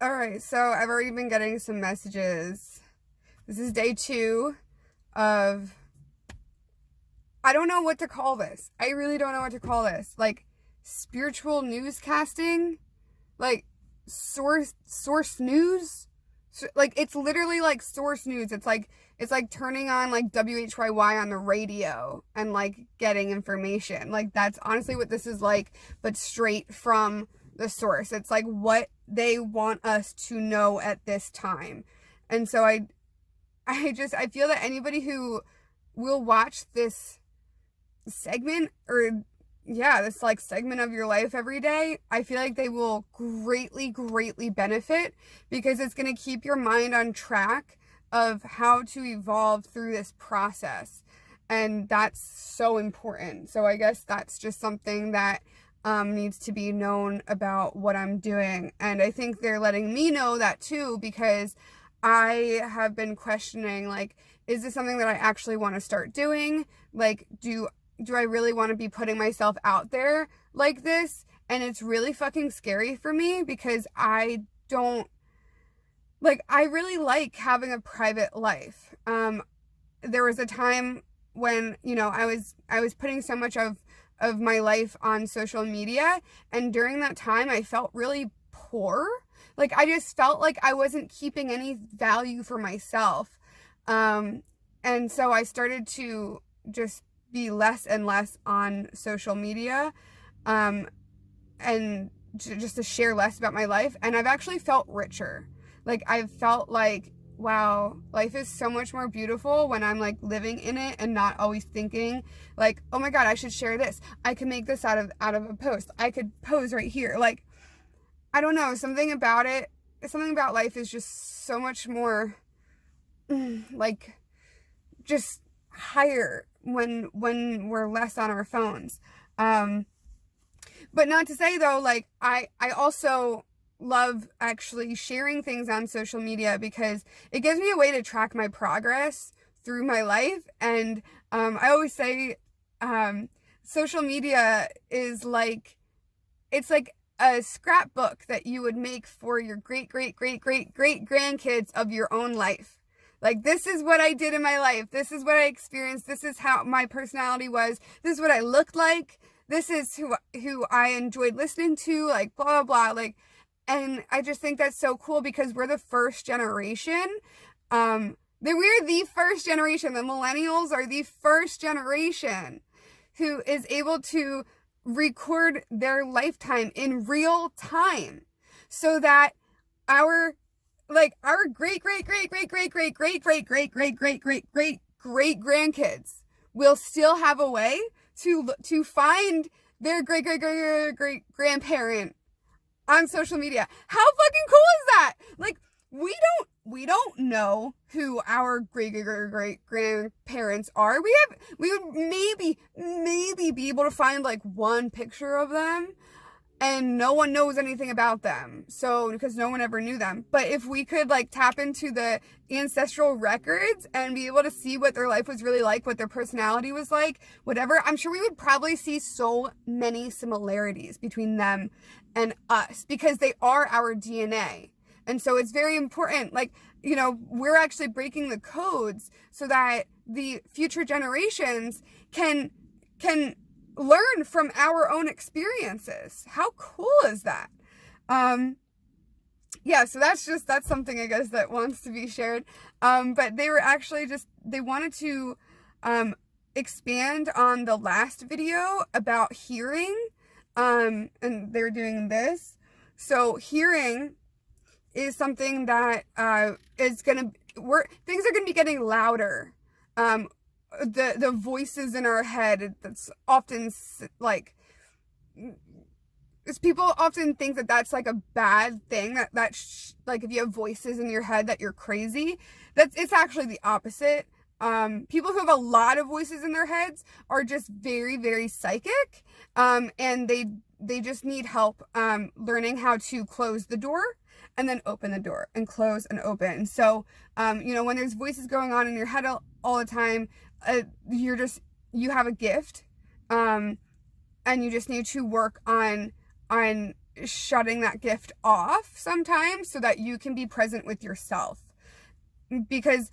All right, so I've already been getting some messages. This is day 2 of, I don't know what to call this. I really don't know what to call this. Like spiritual newscasting, like source news. Like it's literally like source news. It's like turning on like WHYY on the radio and like getting information. Like that's honestly what this is like, but straight from the source. It's like what they want us to know at this time. And so I feel that anybody who will watch this segment, or this like segment of your life every day, I feel like they will greatly benefit, because it's going to keep your mind on track of how to evolve through this process. And that's so important. So I guess that's just something that needs to be known about what I'm doing. And I think they're letting me know that too, because I have been questioning, like, is this something that I actually want to start doing? Like, do I really want to be putting myself out there like this? And it's really fucking scary for me, because I really like having a private life. There was a time when, I was putting so much of my life on social media, and during that time I felt really poor. Like I just felt like I wasn't keeping any value for myself. And so I started to just be less and less on social media, and just to share less about my life. And I've actually felt richer. Like I've felt like, wow, life is so much more beautiful when I'm like living in it and not always thinking like, oh my God, I should share this. I could make this out of a post. I could pose right here. Like, I don't know, something about life is just so much more like just higher when we're less on our phones. But not to say though, like I also love actually sharing things on social media, because it gives me a way to track my progress through my life. And I always say social media is like, it's like a scrapbook that you would make for your great grandkids of your own life. Like, this is what I did in my life. This is what I experienced. This is how my personality was. This is what I looked like. This is who I enjoyed listening to, like blah, blah, blah. Like, and I just think that's so cool, because we're the first generation. We're the first generation. The millennials are the first generation who is able to record their lifetime in real time, so that our great grandkids will still have a way to find their great grandparent on social media. How fucking cool is that? Like, we don't know who our great grandparents are. We would maybe be able to find like one picture of them, and no one knows anything about them. So, because no one ever knew them. But if we could like tap into the ancestral records and be able to see what their life was really like, what their personality was like, whatever, I'm sure we would probably see so many similarities between them and us, because they are our DNA. And so it's very important. Like, we're actually breaking the codes so that the future generations can learn from our own experiences. How cool is that? So that's something, I guess, that wants to be shared. But they were actually they wanted to expand on the last video about hearing, and they were doing this. So hearing is something that things are gonna be getting louder. The voices in our head, that's often like, people often think that that's like a bad thing, like if you have voices in your head that you're crazy. It's actually the opposite. People who have a lot of voices in their heads are just very psychic, and they just need help learning how to close the door and then open the door, and close and open. So when there's voices going on in your head all the time, you have a gift, and you just need to work on shutting that gift off sometimes so that you can be present with yourself. Because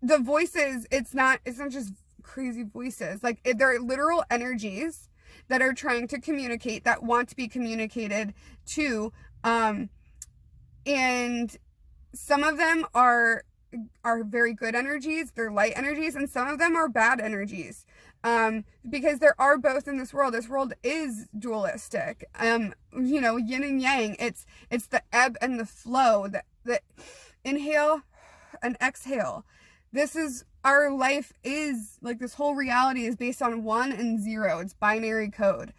the voices, it's not just crazy voices. Like, they're literal energies that are trying to communicate, that want to be communicated to. And some of them are very good energies, they're light energies, and some of them are bad energies. Because there are both in this world. This world is dualistic. Yin and yang. It's the ebb and the flow, the inhale and exhale. This is, our life is, like, this whole reality is based on 1 and 0. It's binary code.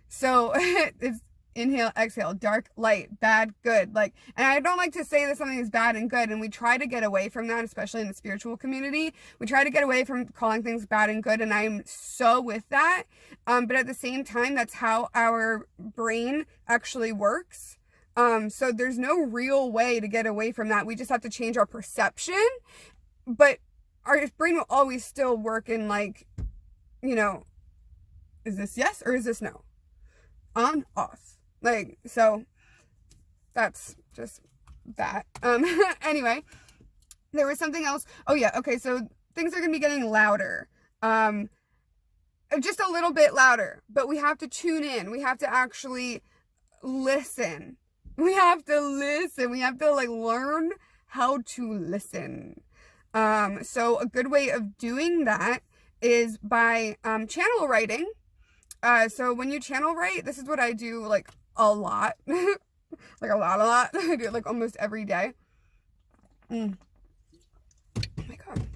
So it's inhale, exhale, dark, light, bad, good. Like, and I don't like to say that something is bad and good, and we try to get away from that, especially in the spiritual community. We try to get away from calling things bad and good, and I'm so with that. But at the same time, that's how our brain actually works. So there's no real way to get away from that. We just have to change our perception, but our brain will always still work in, like, is this yes or is this no? On, off. Like, so that's just that. Anyway, there was something else. Oh yeah. Okay. So things are going to be getting louder. Just a little bit louder, but we have to tune in. We have to actually listen. We have to listen. We have to, like, learn how to listen. So a good way of doing that is by, channel writing. So when you channel write, this is what I do, like, a lot. Like, a lot. I do it, like, almost every day. Oh my god.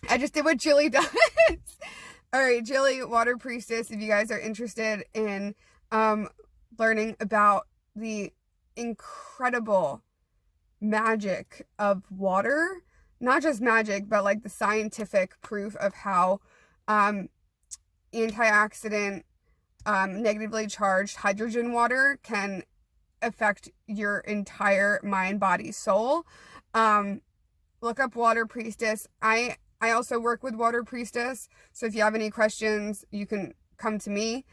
I just did what Jilly does. Alright, Jilly, Water Priestess, if you guys are interested in learning about the incredible magic of water, not just magic, but, like, the scientific proof of how antioxidant, negatively charged hydrogen water can affect your entire mind, body, soul. Look up Water Priestess. I also work with Water Priestess, so if you have any questions, you can come to me.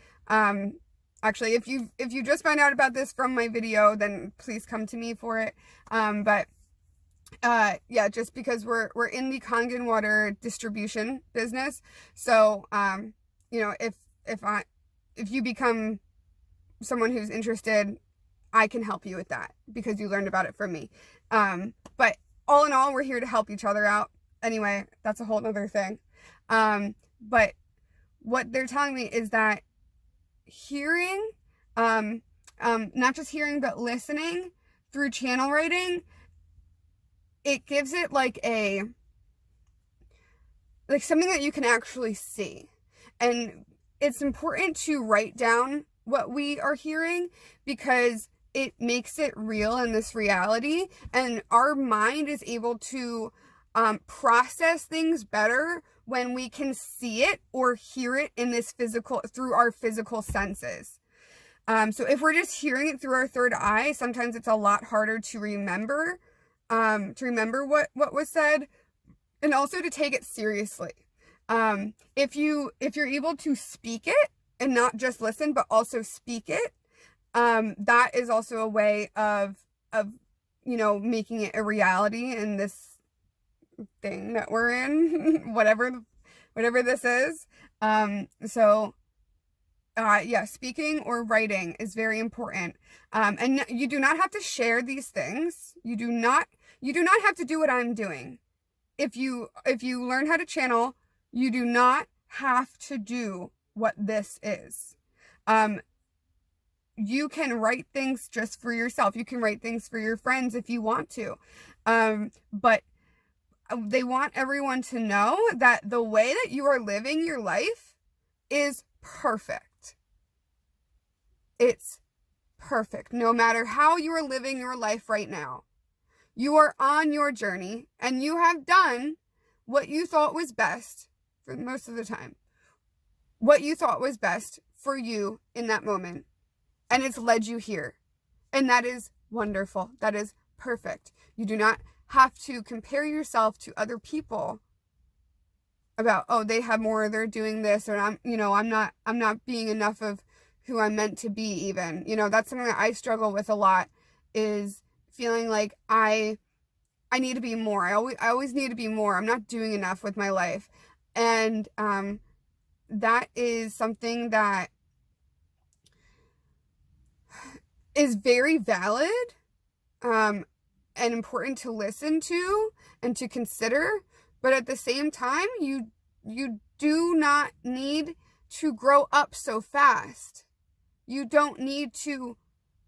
Actually, if you just found out about this from my video, then please come to me for it. Yeah, just because we're in the Kangen water distribution business, so if you become someone who's interested, I can help you with that because you learned about it from me. But all in all, we're here to help each other out. Anyway, that's a whole other thing. But what they're telling me is that hearing, not just hearing, but listening through channel writing, it gives it like something that you can actually see. And it's important to write down what we are hearing because it makes it real in this reality, and our mind is able to process things better when we can see it or hear it in this through our physical senses. So if we're just hearing it through our third eye, sometimes it's a lot harder to remember what was said, and also to take it seriously. If you're able to speak it and not just listen, but also speak it, that is also a way of making it a reality in this thing that we're in, whatever this is. Yeah, speaking or writing is very important. And you do not have to share these things. You do not have to do what I'm doing. If you learn how to channel, you do not have to do what this is. You can write things just for yourself. You can write things for your friends if you want to. But they want everyone to know that the way that you are living your life is perfect. It's perfect. No matter how you are living your life right now, you are on your journey and you have done what you thought was best for most of the time. What you thought was best for you in that moment. And it's led you here. And that is wonderful. That is perfect. You do not have to compare yourself to other people about, oh, they have more, they're doing this, or I'm not being enough of who I'm meant to be even. You know, that's something that I struggle with a lot, is feeling like I need to be more. I always need to be more. I'm not doing enough with my life. And that is something that is very valid and important to listen to and to consider. But at the same time, you do not need to grow up so fast. You don't need to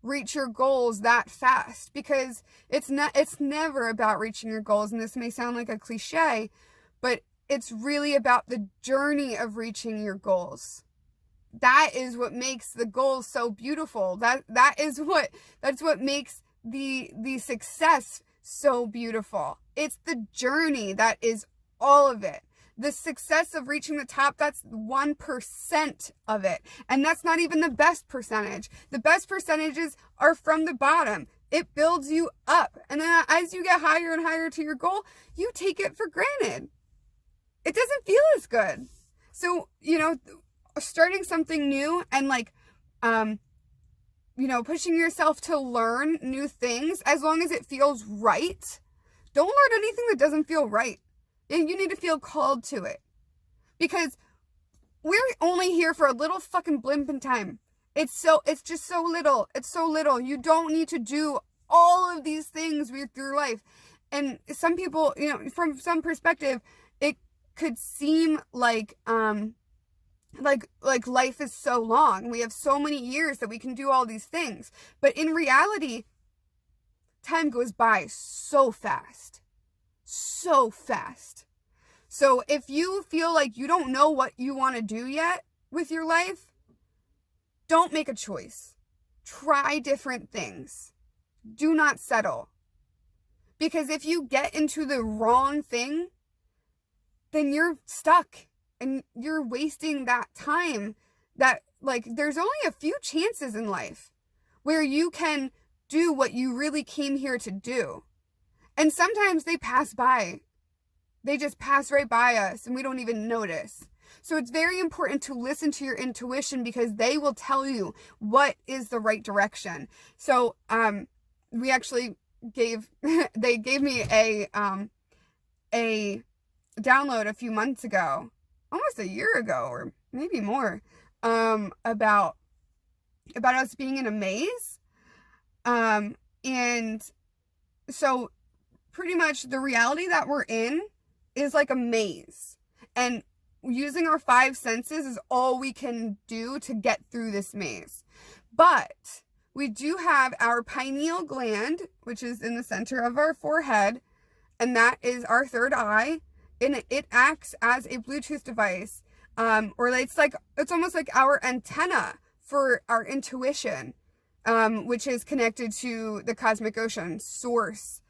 reach your goals that fast, because it's never about reaching your goals. And this may sound like a cliche, but it's really about the journey of reaching your goals. That is what makes the goals so beautiful. That's what makes the success so beautiful. It's the journey that is all of it. The success of reaching the top, that's 1% of it. And that's not even the best percentage. The best percentages are from the bottom. It builds you up. And then as you get higher and higher to your goal, you take it for granted. It doesn't feel as good. So, you know, starting something new and like, you know, pushing yourself to learn new things, as long as it feels right. Don't learn anything that doesn't feel right. You need to feel called to it, because we're only here for a little fucking blimp in time. It's just so little. It's so little. You don't need to do all of these things with your life. And some people, you know, from some perspective, it could seem like life is so long. We have so many years that we can do all these things. But in reality, time goes by so fast. So fast. So if you feel like you don't know what you want to do yet with your life, don't make a choice. Try different things. Do not settle. Because if you get into the wrong thing, then you're stuck and you're wasting that time. That, like, there's only a few chances in life where you can do what you really came here to do. And sometimes they pass by. They just pass right by us and we don't even notice. So it's very important to listen to your intuition, because they will tell you what is the right direction. So we actually they gave me a download a few months ago, almost a year ago or maybe more, about us being in a maze. And so pretty much the reality that we're in is like a maze, and using our 5 senses is all we can do to get through this maze. But we do have our pineal gland, which is in the center of our forehead, and that is our third eye, and it acts as a Bluetooth device, or it's almost like our antenna for our intuition, which is connected to the cosmic ocean, source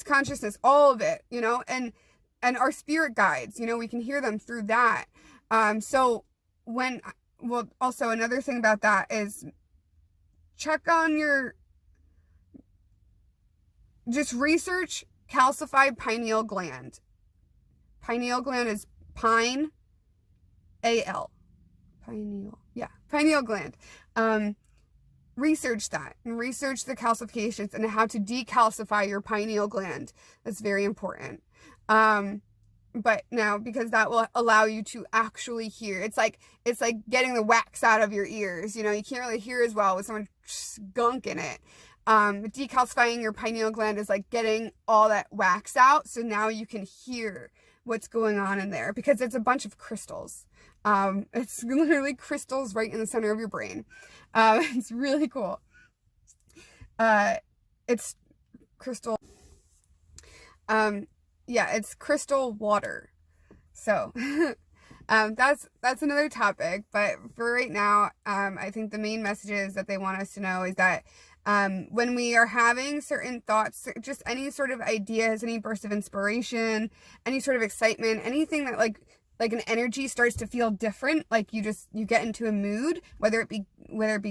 consciousness, all of it, you know, and our spirit guides, you know, we can hear them through that. Also another thing about that is just research calcified pineal gland. Pineal gland is pineal gland. Research that and research the calcifications and how to decalcify your pineal gland. That's very important. But now, because that will allow you to actually hear. It's like getting the wax out of your ears. You know, you can't really hear as well with someone gunk in it. Decalcifying your pineal gland is like getting all that wax out. So now you can hear what's going on in there, because it's a bunch of crystals. It's literally crystals right in the center of your brain. It's really cool. It's crystal. It's crystal water. So, that's another topic. But for right now, I think the main messages that they want us to know is that when we are having certain thoughts, just any sort of ideas, any burst of inspiration, any sort of excitement, anything that like an energy starts to feel different, like you get into a mood, whether it be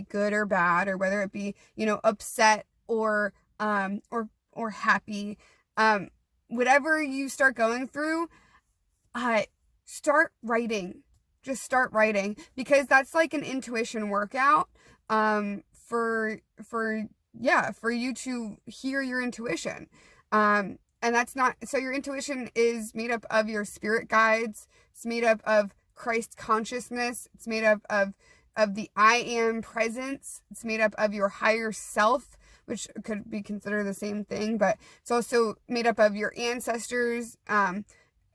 good or bad, or whether it be, you know, upset or happy, whatever you start going through, start writing. just start writing, because that's like an intuition workout, for you to hear your intuition. And that's not, so your intuition is made up of your spirit guides. It's made up of Christ consciousness. It's made up of the I am presence. It's made up of your higher self, which could be considered the same thing, but it's also made up of your ancestors,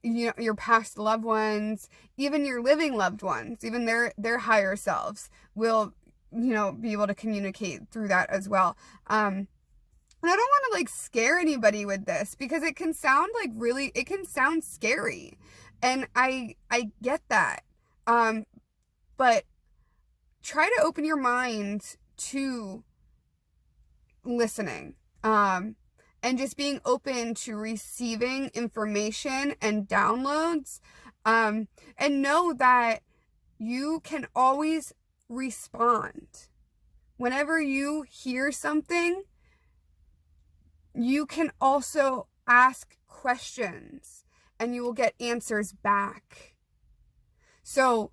your past loved ones, even your living loved ones, even their higher selves will, be able to communicate through that as well. And I don't want to like scare anybody with this, because it can sound like it can sound scary. And I get that. But try to open your mind to listening, and just being open to receiving information and downloads, and know that you can always respond. Whenever you hear something, you can also ask questions and you will get answers back. So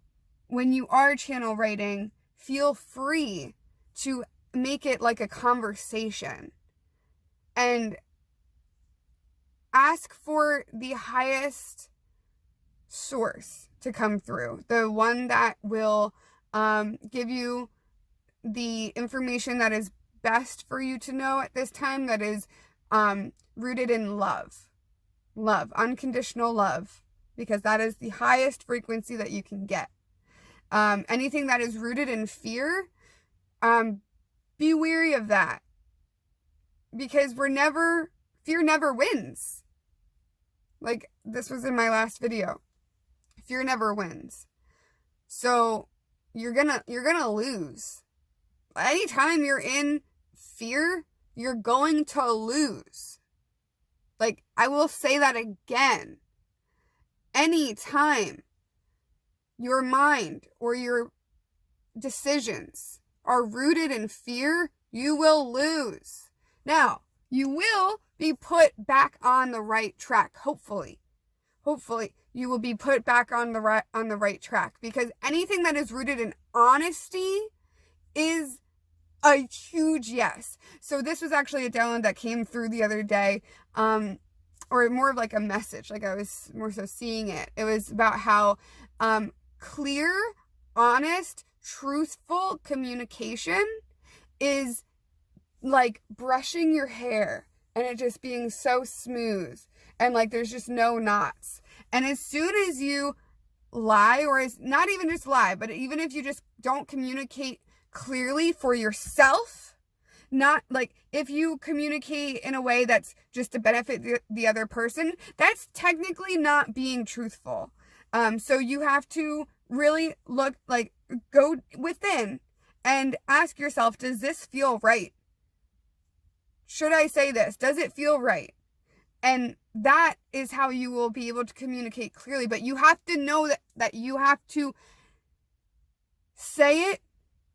when you are channel writing, feel free to make it like a conversation and ask for the highest source to come through, the one that will give you the information that is best for you to know at this time, that is rooted in love, unconditional love, because that is the highest frequency that you can get. Anything that is rooted in fear, be wary of that, because fear never wins. Like this was in my last video. Fear never wins. So you're gonna lose. Anytime you're in fear, you're going to lose. Like, I will say that again. Anytime your mind or your decisions are rooted in fear, you will lose. Now, you will be put back on the right track, hopefully. Hopefully, you will be put back on the right track, because anything that is rooted in honesty is a huge yes. So this was actually a download that came through the other day, or more of like a message, like I was more so seeing it. It was about how clear, honest, truthful communication is like brushing your hair and it just being so smooth, and like there's just no knots. And as soon as you lie, or as not even just lie, but even if you just don't communicate clearly for yourself, not like if you communicate in a way that's just to benefit the other person, that's technically not being truthful. So you have to really go within and ask yourself, does this feel right? Should I say this? Does it feel right? And that is how you will be able to communicate clearly. But you have to know that you have to say it,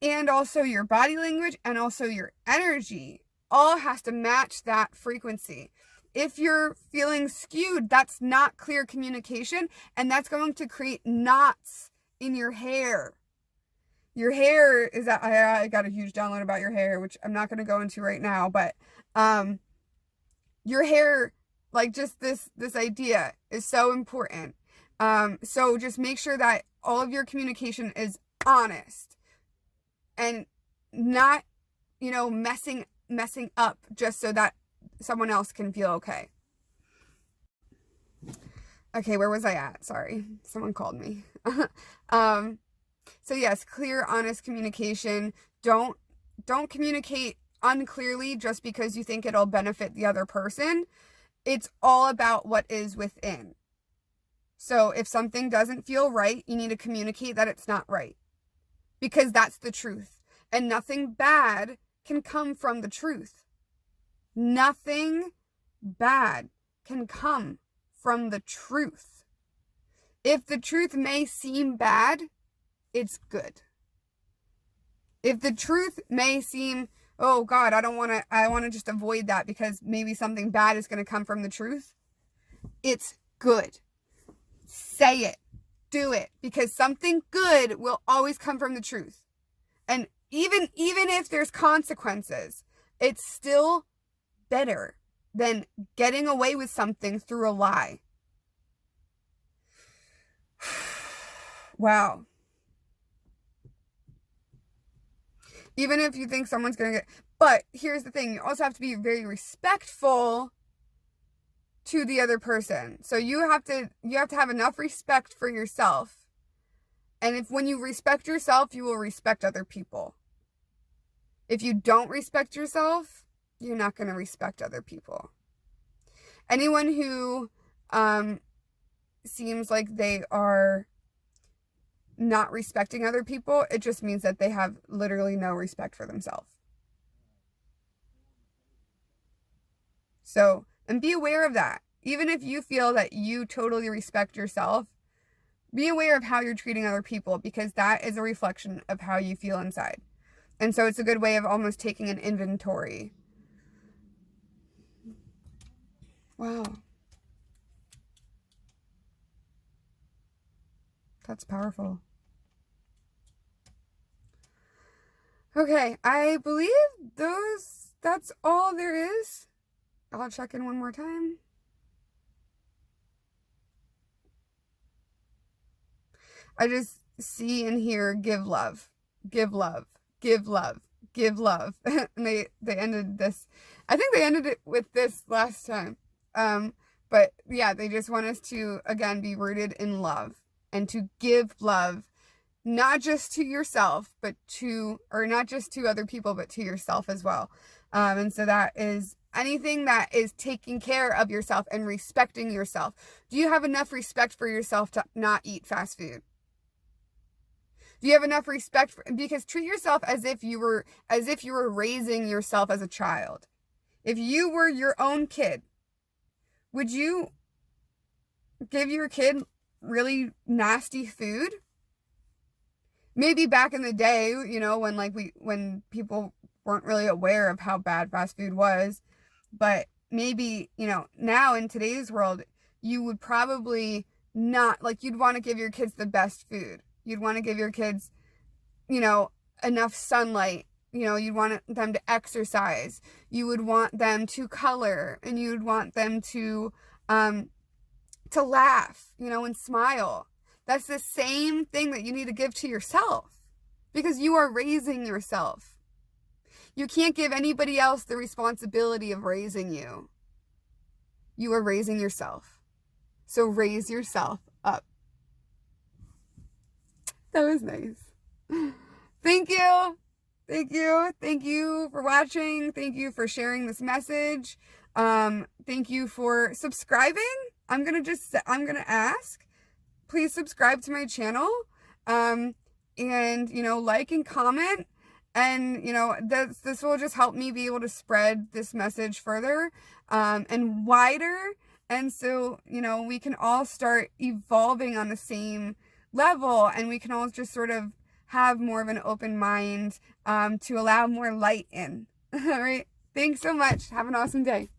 and also your body language and also your energy all has to match that frequency. If you're feeling skewed, that's not clear communication, and that's going to create knots in your hair. Your hair is, I got a huge download about your hair, which I'm not going to go into right now, but your hair, like just this idea is so important. So just make sure that all of your communication is honest and not, messing up just so that someone else can feel okay. Okay, where was I at? Sorry, someone called me. So yes, clear, honest communication. Don't communicate unclearly just because you think it'll benefit the other person. It's all about what is within. So if something doesn't feel right, you need to communicate that it's not right, because that's the truth. And nothing bad can come from the truth. Nothing bad can come from the truth. If the truth may seem bad, it's good. If the truth may seem, oh God, I want to just avoid that because maybe something bad is going to come from the truth, it's good. Say it. do it, because something good will always come from the truth. And even if there's consequences, it's still better than getting away with something through a lie. Wow. Even if you think someone's going to get... But here's the thing. You also have to be very respectful to the other person. So you have to have enough respect for yourself. And when you respect yourself, you will respect other people. If you don't respect yourself, you're not going to respect other people. Anyone who seems like they are not respecting other people, it just means that they have literally no respect for themselves. So, and be aware of that. Even if you feel that you totally respect yourself, be aware of how you're treating other people, because that is a reflection of how you feel inside. And so it's a good way of almost taking an inventory. Wow. That's powerful. Okay, I believe that's all there is. I'll check in one more time. I just see and hear give love, give love, give love, give love. And they ended this, I think they ended it with this last time. But yeah, they just want us to, again, be rooted in love and to give love, not just to yourself, but or not just to other people, but to yourself as well. And so that is anything that is taking care of yourself and respecting yourself. Do you have enough respect for yourself to not eat fast food? Do you have enough respect because treat yourself as if you were raising yourself as a child. If you were your own kid, would you give your kid really nasty food? Maybe back in the day, when people weren't really aware of how bad fast food was, but maybe, now in today's world, you would probably not, you'd want to give your kids the best food. You'd want to give your kids, enough sunlight. You'd want them to exercise. You would want them to color, and you'd want them to laugh, and smile. That's the same thing that you need to give to yourself, because you are raising yourself. You can't give anybody else the responsibility of raising you. You are raising yourself. So raise yourself up. That was nice. Thank you. Thank you. Thank you for watching. Thank you for sharing this message. Thank you for subscribing. I'm going to ask, please subscribe to my channel. And, like and comment. And, this will just help me be able to spread this message further, and wider. And so, we can all start evolving on the same level, and we can all just sort of have more of an open mind, to allow more light in. All right. Thanks so much. Have an awesome day.